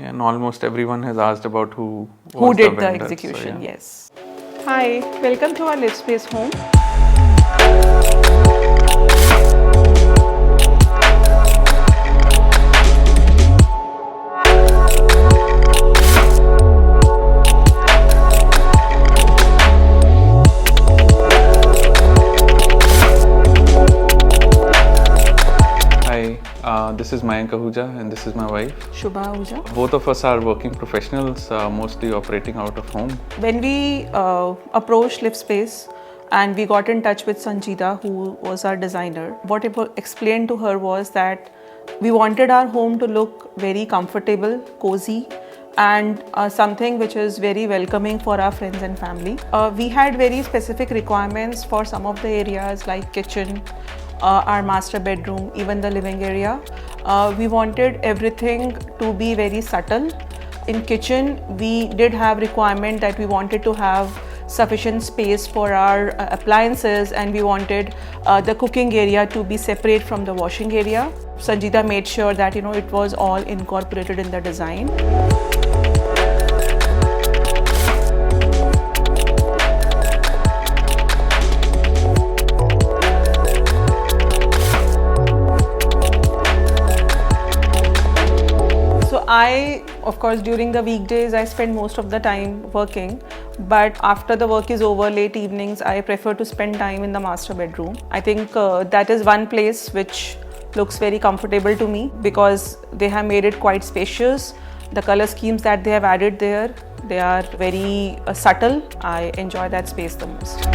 And almost everyone has asked about who did the execution. So, yeah. Yes. Hi, welcome to our Livspace home. This is Mayank and Shubha Ahuja and this is my wife, Shubha Ahuja. Both of us are working professionals, mostly operating out of home. When we approached Livspace and we got in touch with Sanjitha, who was our designer, what I explained to her was that we wanted our home to look very comfortable, cozy, and something which is very welcoming for our friends and family. We had very specific requirements for some of the areas like kitchen, our master bedroom, even the living area. We wanted everything to be very subtle. In kitchen, we did have requirement that we wanted to have sufficient space for our appliances, and we wanted the cooking area to be separate from the washing area. Sanjitha made sure that it was all incorporated in the design. Of course, during the weekdays, I spend most of the time working, but after the work is over, late evenings, I prefer to spend time in the master bedroom. I think that is one place which looks very comfortable to me because they have made it quite spacious. The color schemes that they have added there, they are very subtle. I enjoy that space the most.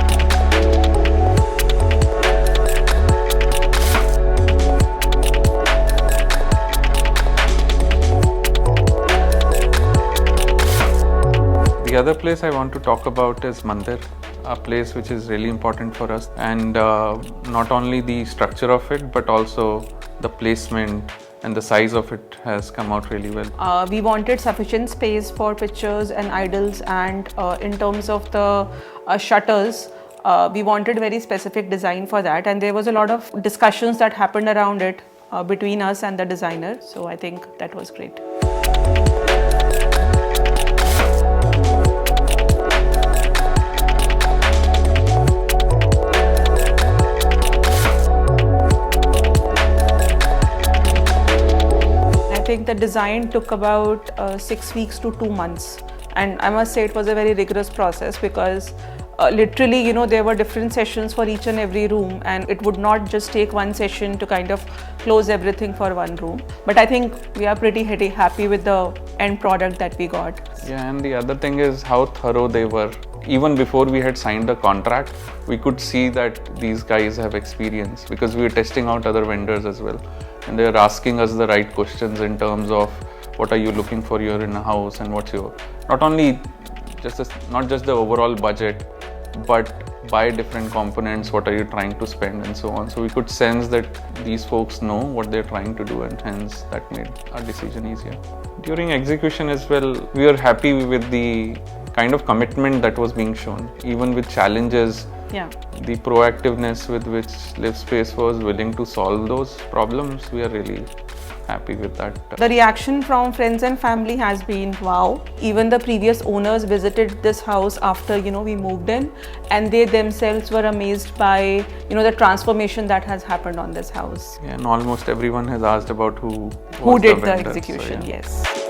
The other place I want to talk about is Mandir, a place which is really important for us, and not only the structure of it but also the placement and the size of it has come out really well. We wanted sufficient space for pictures and idols, and in terms of the shutters, we wanted very specific design for that, and there was a lot of discussions that happened around it between us and the designer, so I think that was great. I think the design took about 6 weeks to 2 months, and I must say it was a very rigorous process because literally there were different sessions for each and every room, and it would not just take one session to kind of close everything for one room. But I think we are pretty happy with the end product that we got. Yeah, and the other thing is how thorough they were. Even before we had signed the contract, we could see that these guys have experience because we were testing out other vendors as well. And they are asking us the right questions in terms of what are you looking for here in a house, and what's your, not just the overall budget, but buy different components, what are you trying to spend and so on. So we could sense that these folks know what they're trying to do, and hence that made our decision easier. During execution as well, we were happy with the kind of commitment that was being shown, even with challenges. Yeah. The proactiveness with which Livspace was willing to solve those problems, we are really happy with that. The reaction from friends and family has been wow. Even the previous owners visited this house after we moved in, and they themselves were amazed by the transformation that has happened on this house. Yeah, and almost everyone has asked about who did the execution. So, yeah. Yes.